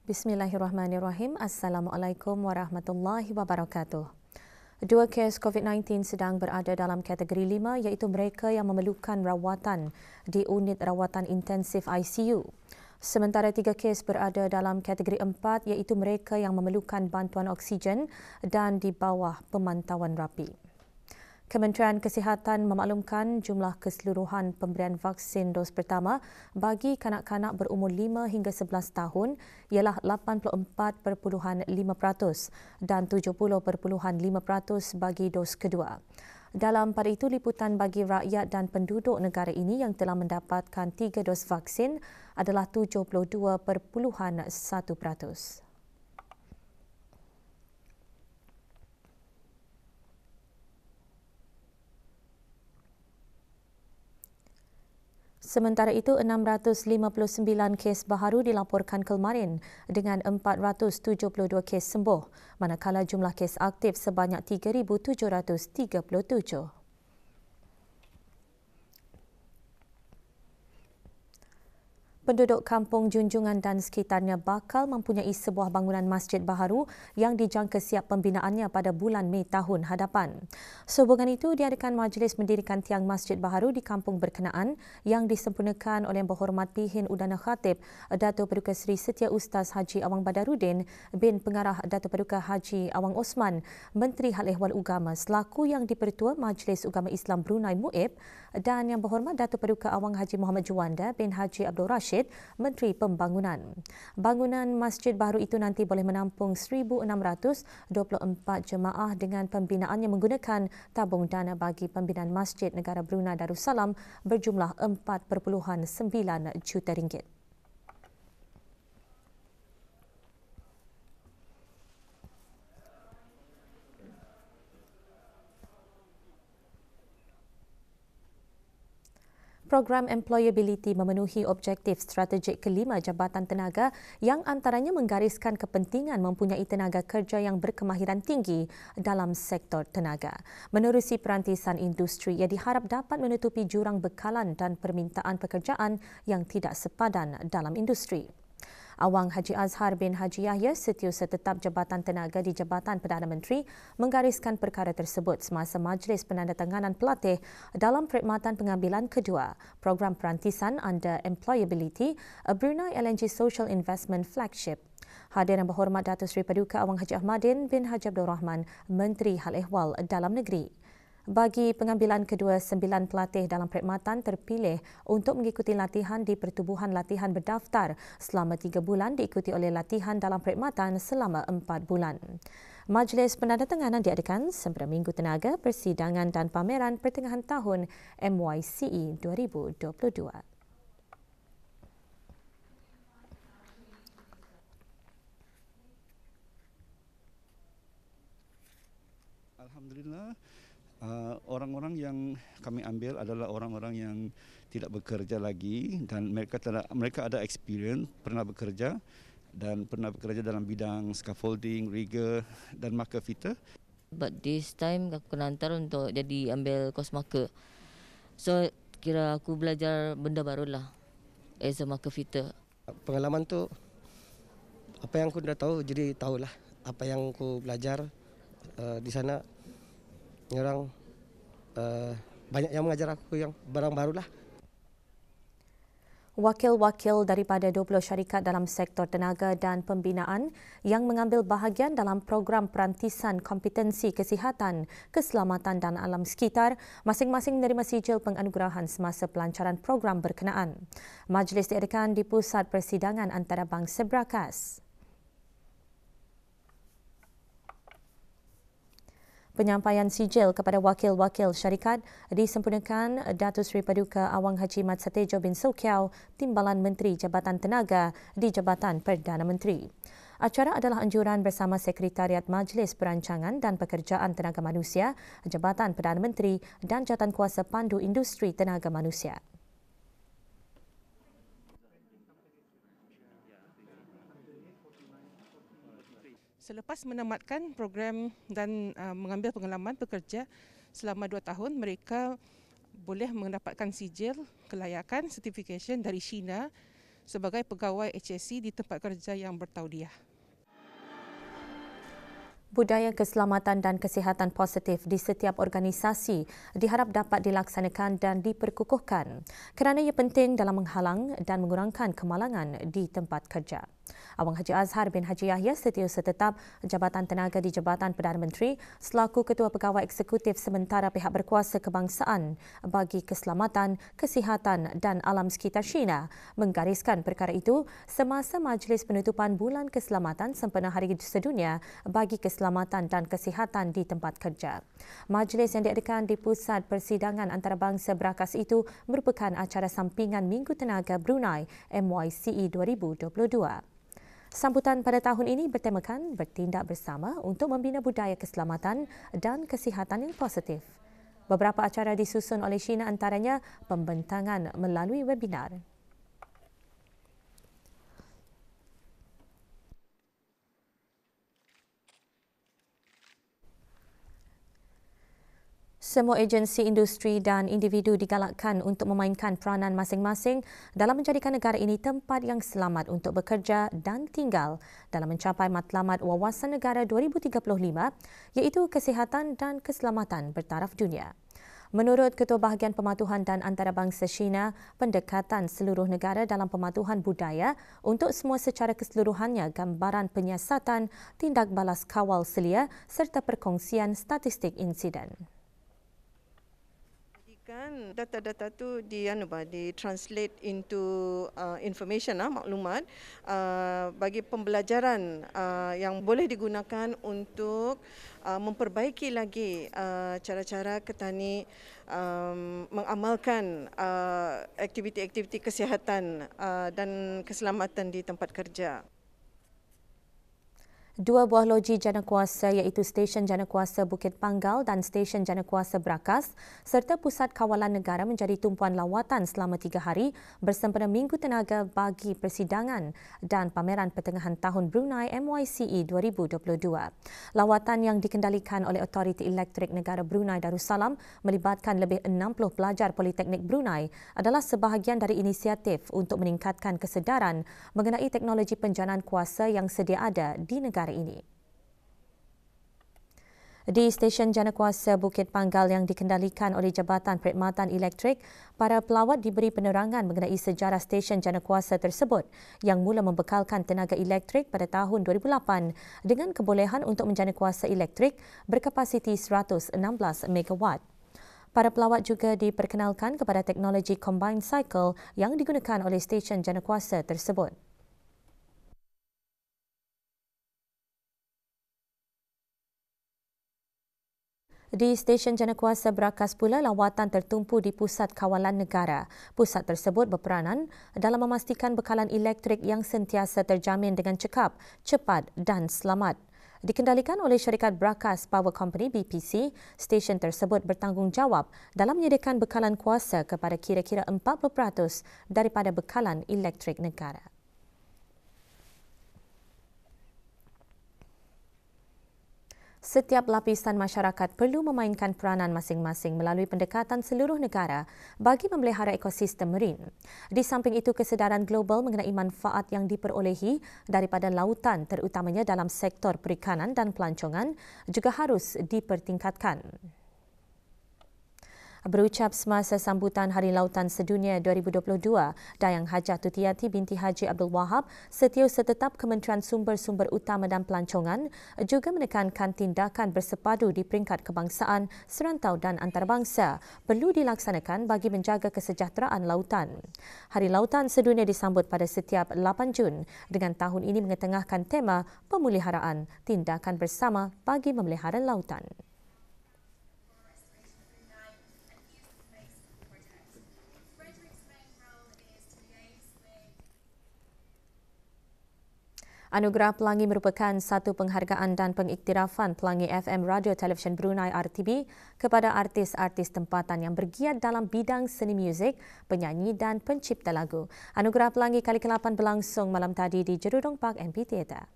Bismillahirrahmanirrahim. Assalamualaikum warahmatullahi wabarakatuh. Dua kes COVID-19 sedang berada dalam kategori 5 iaitu mereka yang memerlukan rawatan di unit rawatan intensif ICU. Sementara 3 kes berada dalam kategori 4 iaitu mereka yang memerlukan bantuan oksigen dan di bawah pemantauan rapi. Kementerian Kesihatan memaklumkan jumlah keseluruhan pemberian vaksin dos pertama bagi kanak-kanak berumur 5 hingga 11 tahun ialah 84.5% dan 70.5% bagi dos kedua. Dalam pada itu, liputan bagi rakyat dan penduduk negara ini yang telah mendapatkan 3 dos vaksin adalah 72.1%. Sementara itu, 659 kes baharu dilaporkan kemarin dengan 472 kes sembuh, manakala jumlah kes aktif sebanyak 3,737. Penduduk Kampung Junjungan dan sekitarnya bakal mempunyai sebuah bangunan masjid baharu yang dijangka siap pembinaannya pada bulan Mei tahun hadapan. Sehubungan itu, diadakan majlis mendirikan tiang masjid baharu di kampung berkenaan yang disempurnakan oleh Yang Berhormat Pihin Udana Khatib Dato' Paduka Seri Setia Ustaz Haji Awang Badarudin bin Pengarah Dato' Paduka Haji Awang Osman, Menteri Hal Ehwal Ugama selaku Yang di-Pertua Majlis Ugama Islam Brunei MUIB dan Yang Berhormat Dato' Paduka Awang Haji Muhammad Juanda bin Haji Abdul Rashid, Menteri Pembangunan. Bangunan masjid baru itu nanti boleh menampung 1,624 jemaah dengan pembinaannya menggunakan tabung dana bagi pembinaan Masjid Negara Brunei Darussalam berjumlah 4.9 juta ringgit. Program Employability memenuhi objektif strategik kelima Jabatan Tenaga yang antaranya menggariskan kepentingan mempunyai tenaga kerja yang berkemahiran tinggi dalam sektor tenaga. Menerusi perantisan industri, ia diharap dapat menutupi jurang bekalan dan permintaan pekerjaan yang tidak sepadan dalam industri. Awang Haji Azhar bin Haji Yahya, Setiausaha Tetap Jabatan Tenaga di Jabatan Perdana Menteri, menggariskan perkara tersebut semasa majlis penandatanganan pelatih dalam perkhidmatan pengambilan kedua program perantisan under Employability Brunei LNG Social Investment Flagship. Hadir Yang Berhormat Datuk Seri Paduka Awang Haji Ahmadin bin Haji Abdul Rahman, Menteri Hal Ehwal Dalam Negeri. Bagi pengambilan kedua, 9 pelatih dalam perkhidmatan terpilih untuk mengikuti latihan di pertubuhan latihan berdaftar selama 3 bulan diikuti oleh latihan dalam perkhidmatan selama 4 bulan. Majlis penandatanganan diadakan sempena Minggu Tenaga, Persidangan dan Pameran Pertengahan Tahun MYCE 2022. Alhamdulillah, orang-orang yang kami ambil adalah orang-orang yang tidak bekerja lagi dan mereka ada experience, pernah bekerja dalam bidang scaffolding, rigger dan marker fitter. But this time aku kena hantar untuk jadi ambil course marker. So kira aku belajar benda barulah as a marker fitter. Pengalaman tu apa yang aku dah tahu, jadi tahulah apa yang aku belajar di sana. Orang banyak yang mengajar aku yang barang barulah. Wakil-wakil daripada 20 syarikat dalam sektor tenaga dan pembinaan yang mengambil bahagian dalam program perantisan kompetensi kesihatan, keselamatan dan alam sekitar masing-masing menerima sijil penganugerahan semasa pelancaran program berkenaan. Majlis diadakan di Pusat Persidangan Antarabangsa Brakas. Penyampaian sijil kepada wakil-wakil syarikat disempurnakan Datuk Seri Paduka Awang Haji Mat Satejo bin Sokiau, Timbalan Menteri Jabatan Tenaga di Jabatan Perdana Menteri. Acara adalah anjuran bersama Sekretariat Majlis Perancangan dan Pekerjaan Tenaga Manusia, Jabatan Perdana Menteri dan Jawatankuasa Pandu Industri Tenaga Manusia. Selepas menamatkan program dan mengambil pengalaman bekerja selama 2 tahun, mereka boleh mendapatkan sijil kelayakan certification dari China sebagai pegawai HSC di tempat kerja yang bertauliah. Budaya keselamatan dan kesihatan positif di setiap organisasi diharap dapat dilaksanakan dan diperkukuhkan kerana ia penting dalam menghalang dan mengurangkan kemalangan di tempat kerja. Awang Haji Azhar bin Haji Yahya Setiausaha Tetap Jabatan Tenaga di Jabatan Perdana Menteri selaku Ketua Pegawai Eksekutif Sementara Pihak Berkuasa Kebangsaan bagi Keselamatan, Kesihatan dan Alam Sekitar China menggariskan perkara itu semasa majlis penutupan Bulan Keselamatan sempena Hari Sedunia bagi Keselamatan dan Kesihatan di tempat kerja. Majlis yang diadakan di Pusat Persidangan Antarabangsa Brakas itu merupakan acara sampingan Minggu Tenaga Brunei MYCE 2022. Sambutan pada tahun ini bertemakan bertindak bersama untuk membina budaya keselamatan dan kesihatan yang positif. Beberapa acara disusun oleh China antaranya pembentangan melalui webinar. Semua agensi industri dan individu digalakkan untuk memainkan peranan masing-masing dalam menjadikan negara ini tempat yang selamat untuk bekerja dan tinggal dalam mencapai matlamat Wawasan Negara 2035 iaitu kesihatan dan keselamatan bertaraf dunia. Menurut Ketua Bahagian Pematuhan dan Antarabangsa China, pendekatan seluruh negara dalam pematuhan budaya untuk semua secara keseluruhannya gambaran penyiasatan, tindak balas kawal selia serta perkongsian statistik insiden. Kan data-data tu di translate into information maklumat bagi pembelajaran yang boleh digunakan untuk memperbaiki lagi cara-cara ketani mengamalkan aktiviti-aktiviti kesihatan dan keselamatan di tempat kerja. Dua buah loji janakuasa iaitu Stesen Janakuasa Bukit Panggal dan Stesen Janakuasa Brakas serta Pusat Kawalan Negara menjadi tumpuan lawatan selama 3 hari bersempena Minggu Tenaga bagi Persidangan dan Pameran Pertengahan Tahun Brunei MYCE 2022. Lawatan yang dikendalikan oleh Otoriti Elektrik Negara Brunei Darussalam melibatkan lebih 60 pelajar Politeknik Brunei adalah sebahagian dari inisiatif untuk meningkatkan kesedaran mengenai teknologi penjanaan kuasa yang sedia ada di negara ini. Di Stesen Janakuasa Bukit Panggal yang dikendalikan oleh Jabatan Perkhidmatan Elektrik, para pelawat diberi penerangan mengenai sejarah stesen Janakuasa tersebut yang mula membekalkan tenaga elektrik pada tahun 2008 dengan kebolehan untuk menjana kuasa elektrik berkapasiti 116 megawatt. Para pelawat juga diperkenalkan kepada teknologi combined cycle yang digunakan oleh stesen Janakuasa tersebut. Di Stesen Janakuasa Brakas pula, lawatan tertumpu di Pusat Kawalan Negara. Pusat tersebut berperanan dalam memastikan bekalan elektrik yang sentiasa terjamin dengan cekap, cepat dan selamat. Dikendalikan oleh syarikat Brakas Power Company BPC, stesen tersebut bertanggungjawab dalam menyediakan bekalan kuasa kepada kira-kira 40% daripada bekalan elektrik negara. Setiap lapisan masyarakat perlu memainkan peranan masing-masing melalui pendekatan seluruh negara bagi memelihara ekosistem marin. Di samping itu, kesedaran global mengenai manfaat yang diperolehi daripada lautan terutamanya dalam sektor perikanan dan pelancongan juga harus dipertingkatkan. Berucap semasa sambutan Hari Lautan Sedunia 2022, Dayang Hajah Tutiyati binti Haji Abdul Wahab, Setiausaha Tetap Kementerian Sumber-Sumber Utama dan Pelancongan juga menekankan tindakan bersepadu di peringkat kebangsaan, serantau dan antarabangsa perlu dilaksanakan bagi menjaga kesejahteraan lautan. Hari Lautan Sedunia disambut pada setiap 8 Jun dengan tahun ini mengetengahkan tema pemeliharaan tindakan bersama bagi memelihara lautan. Anugerah Pelangi merupakan satu penghargaan dan pengiktirafan Pelangi FM Radio Televisyen Brunei RTB kepada artis-artis tempatan yang bergiat dalam bidang seni muzik, penyanyi dan pencipta lagu. Anugerah Pelangi kali ke-8 berlangsung malam tadi di Jerudong Park MP Theatre.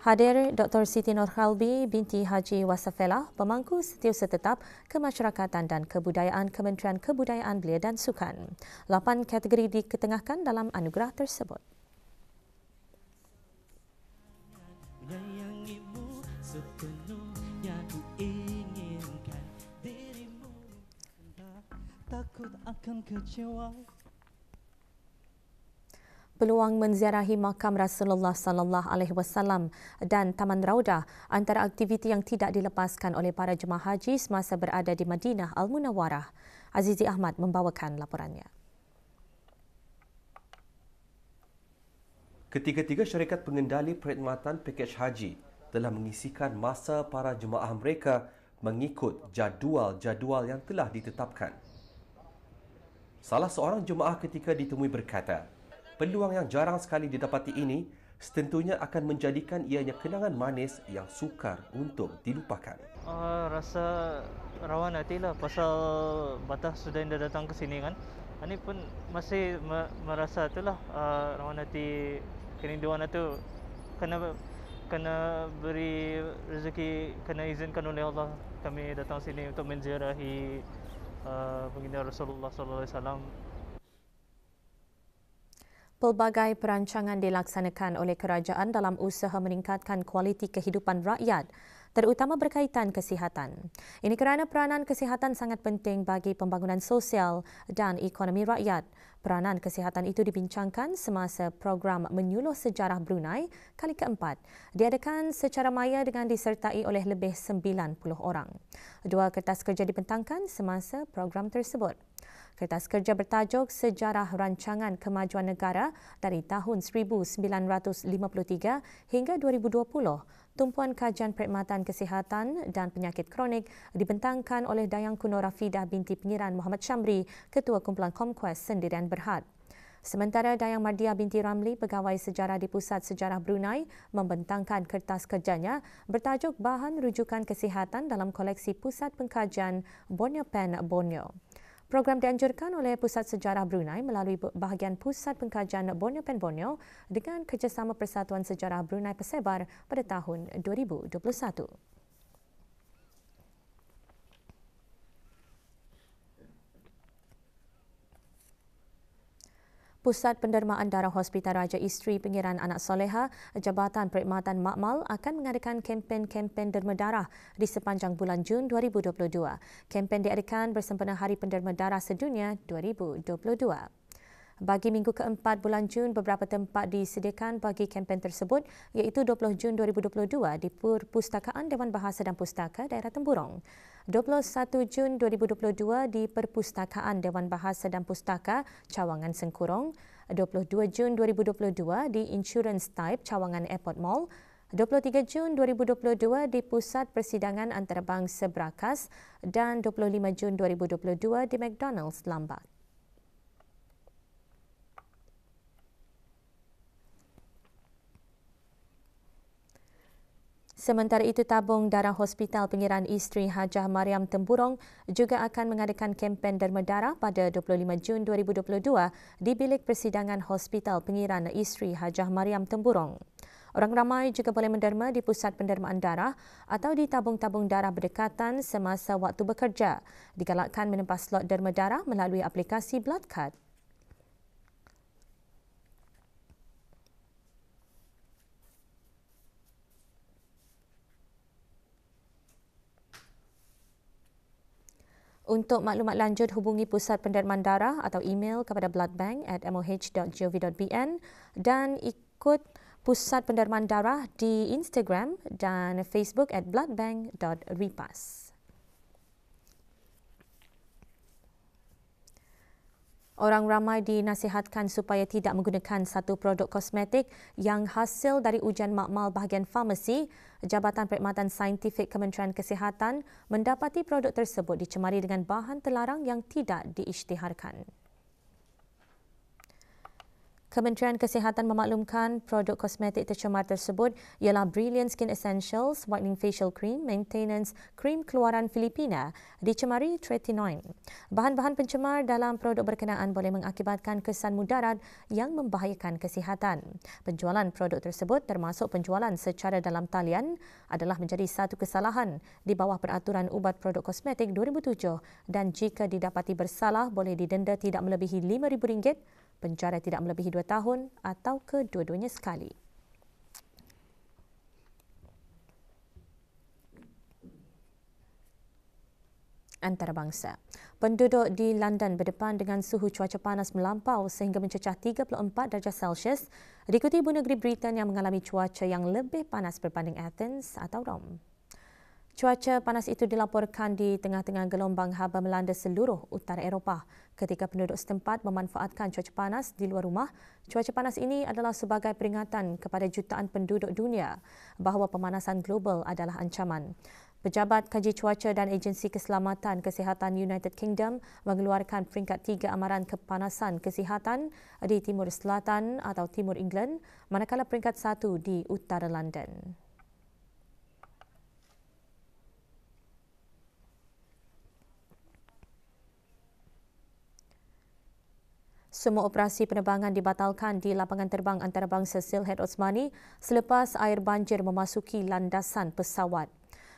Hadir Dr. Siti Nurhalbi binti Haji Wasafela, pemangku setiausaha tetap Kemasyarakatan dan Kebudayaan Kementerian Kebudayaan Belia dan Sukan. 8 kategori diketengahkan dalam anugerah tersebut. Menyayangimu sepenuhnya ku inginkan dirimu, takut akan kecewa. Peluang menziarahi makam Rasulullah sallallahu alaihi wasallam dan Taman Raudah antara aktiviti yang tidak dilepaskan oleh para jemaah haji semasa berada di Madinah Al-Munawwarah. Azizi Ahmad membawakan laporannya. Ketiga-tiga syarikat pengendali perkhidmatan pakej haji telah mengisikan masa para jemaah mereka mengikut jadual-jadual yang telah ditetapkan. Salah seorang jemaah ketika ditemui berkata, peluang yang jarang sekali didapati ini setentunya akan menjadikan ianya kenangan manis yang sukar untuk dilupakan. Rasa rawan hatilah pasal batas sudah dah datang ke sini kan. Ini pun masih merasa itulah rawan hati kerinduan itu kena beri rezeki, kena izinkan oleh Allah kami datang sini untuk menziarahi baginda Rasulullah sallallahu alaihi wasallam. Pelbagai perancangan dilaksanakan oleh kerajaan dalam usaha meningkatkan kualiti kehidupan rakyat, terutama berkaitan kesihatan. Ini kerana peranan kesihatan sangat penting bagi pembangunan sosial dan ekonomi rakyat. Peranan kesihatan itu dibincangkan semasa program Menyuluh Sejarah Brunei kali keempat, diadakan secara maya dengan disertai oleh lebih 90 orang. 2 kertas kerja dibentangkan semasa program tersebut. Kertas kerja bertajuk Sejarah Rancangan Kemajuan Negara dari tahun 1953 hingga 2020. Tumpuan Kajian Perkhidmatan Kesihatan dan Penyakit Kronik dibentangkan oleh Dayang Kuno Rafidah binti Pengiran Muhammad Syamri, Ketua Kumpulan Comquest Sendirian Berhad. Sementara Dayang Mardia binti Ramli, Pegawai Sejarah di Pusat Sejarah Brunei, membentangkan kertas kerjanya bertajuk Bahan Rujukan Kesihatan dalam koleksi Pusat Pengkajian Borneo Pen Borneo. Program dianjurkan oleh Pusat Sejarah Brunei melalui bahagian Pusat Pengkajian Borneo Pen Borneo dengan kerjasama Persatuan Sejarah Brunei Persebar pada tahun 2021. Pusat Pendermaan Darah Hospital Raja Isteri Pengiran Anak Soleha, Jabatan Perkhidmatan Makmal akan mengadakan kempen-kempen derma darah di sepanjang bulan Jun 2022. Kempen diadakan bersempena Hari Penderma Darah Sedunia 2022. Bagi minggu keempat bulan Jun, beberapa tempat disediakan bagi kempen tersebut iaitu 20 Jun 2022 di Perpustakaan Dewan Bahasa dan Pustaka Daerah Temburong, 21 Jun 2022 di Perpustakaan Dewan Bahasa dan Pustaka Cawangan Sengkurong, 22 Jun 2022 di Insurance Type Cawangan Airport Mall, 23 Jun 2022 di Pusat Persidangan Antarabangsa Brakas dan 25 Jun 2022 di McDonald's Lambak. Sementara itu, Tabung Darah Hospital Pengiran Isteri Hajah Mariam Temburong juga akan mengadakan kempen derma darah pada 25 Jun 2022 di Bilik Persidangan Hospital Pengiran Isteri Hajah Mariam Temburong. Orang ramai juga boleh menderma di pusat pendermaan darah atau di tabung-tabung darah berdekatan semasa waktu bekerja. Digalakkan menempah slot derma darah melalui aplikasi Blood Card. Untuk maklumat lanjut, hubungi Pusat Pendermaan Darah atau email kepada bloodbank@moh.gov.bn dan ikut Pusat Pendermaan Darah di Instagram dan Facebook @bloodbank.repas. Orang ramai dinasihatkan supaya tidak menggunakan satu produk kosmetik yang hasil dari ujian makmal bahagian farmasi. Jabatan Perkhidmatan Saintifik Kementerian Kesihatan mendapati produk tersebut dicemari dengan bahan terlarang yang tidak diisytiharkan. Kementerian Kesihatan memaklumkan produk kosmetik tercemar tersebut ialah Brilliant Skin Essentials Whitening Facial Cream Maintenance Krim keluaran Filipina dicemari tretinoin. Bahan-bahan pencemar dalam produk berkenaan boleh mengakibatkan kesan mudarat yang membahayakan kesihatan. Penjualan produk tersebut termasuk penjualan secara dalam talian adalah menjadi satu kesalahan di bawah Peraturan Ubat Produk Kosmetik 2007 dan jika didapati bersalah boleh didenda tidak melebihi RM5,000, penjara tidak melebihi 2 tahun atau kedua-duanya sekali. Antarabangsa. Penduduk di London berdepan dengan suhu cuaca panas melampau sehingga mencecah 34 darjah Celsius, diikuti ibu negeri Britain yang mengalami cuaca yang lebih panas berbanding Athens atau Rome. Cuaca panas itu dilaporkan di tengah-tengah gelombang haba melanda seluruh utara Eropah. Ketika penduduk setempat memanfaatkan cuaca panas di luar rumah, cuaca panas ini adalah sebagai peringatan kepada jutaan penduduk dunia bahawa pemanasan global adalah ancaman. Pejabat Kaji Cuaca dan Agensi Keselamatan Kesihatan United Kingdom mengeluarkan peringkat 3 amaran kepanasan kesihatan di Timur Selatan atau Timur England, manakala peringkat 1 di utara London. Semua operasi penerbangan dibatalkan di lapangan terbang antarabangsa Sylhet Osmani selepas air banjir memasuki landasan pesawat.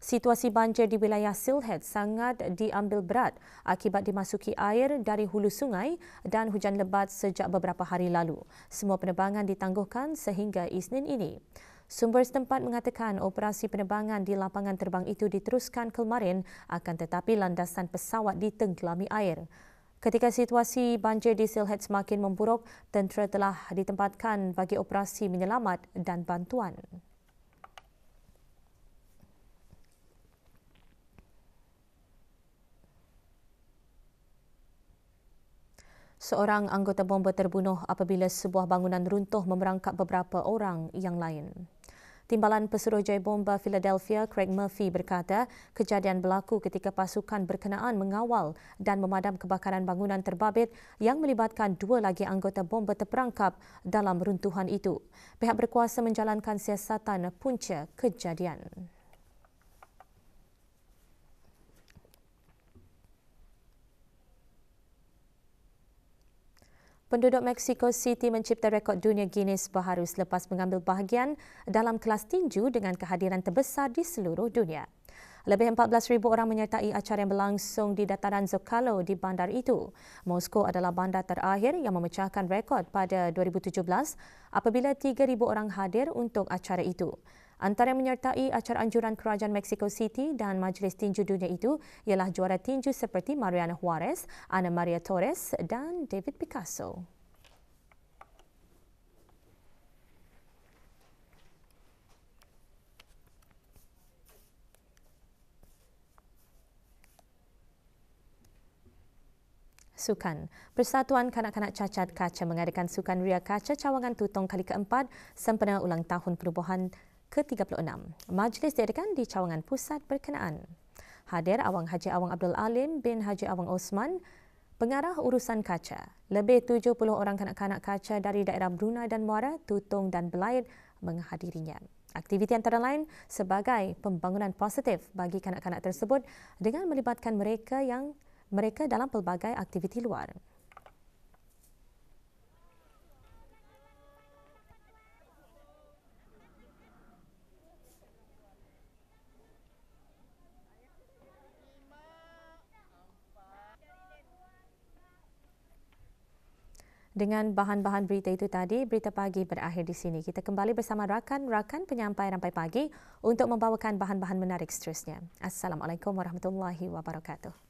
Situasi banjir di wilayah Sylhet sangat diambil berat akibat dimasuki air dari hulu sungai dan hujan lebat sejak beberapa hari lalu. Semua penerbangan ditangguhkan sehingga Isnin ini. Sumber setempat mengatakan operasi penerbangan di lapangan terbang itu diteruskan kemarin akan tetapi landasan pesawat ditenggelami air. Ketika situasi banjir di Sylhet semakin memburuk, tentera telah ditempatkan bagi operasi menyelamat dan bantuan. Seorang anggota bomba terbunuh apabila sebuah bangunan runtuh memerangkap beberapa orang yang lain. Timbalan Pesuruhjaya Bomba Philadelphia, Craig Murphy berkata, kejadian berlaku ketika pasukan berkenaan mengawal dan memadam kebakaran bangunan terbabit yang melibatkan 2 lagi anggota bomba terperangkap dalam runtuhan itu. Pihak berkuasa menjalankan siasatan punca kejadian. Penduduk Mexico City mencipta rekod dunia Guinness baharu selepas mengambil bahagian dalam kelas tinju dengan kehadiran terbesar di seluruh dunia. Lebih 14,000 orang menyertai acara yang berlangsung di dataran Zocalo di bandar itu. Moskow adalah bandar terakhir yang memecahkan rekod pada 2017 apabila 3,000 orang hadir untuk acara itu. Antara yang menyertai acara anjuran Kerajaan Mexico City dan Majlis Tinju Dunia itu ialah juara tinju seperti Mariana Juarez, Ana Maria Torres dan David Picasso. Sukan. Persatuan Kanak-Kanak Cacat Kaca mengadakan Sukan Ria Kaca Cawangan Tutong kali keempat sempena ulang tahun penubuhan ke-36. Majlis diadakan di Cawangan Pusat berkenaan. Hadir Awang Haji Awang Abdul Alim bin Haji Awang Osman, pengarah urusan kaca. Lebih 70 orang kanak-kanak kaca dari daerah Brunei dan Muara, Tutong dan Belait menghadirinya. Aktiviti antara lain sebagai pembangunan positif bagi kanak-kanak tersebut dengan melibatkan mereka dalam pelbagai aktiviti luar. Dengan bahan-bahan berita itu tadi, Berita Pagi berakhir di sini. Kita kembali bersama rakan-rakan penyampai Rampai Pagi untuk membawakan bahan-bahan menarik seterusnya. Assalamualaikum warahmatullahi wabarakatuh.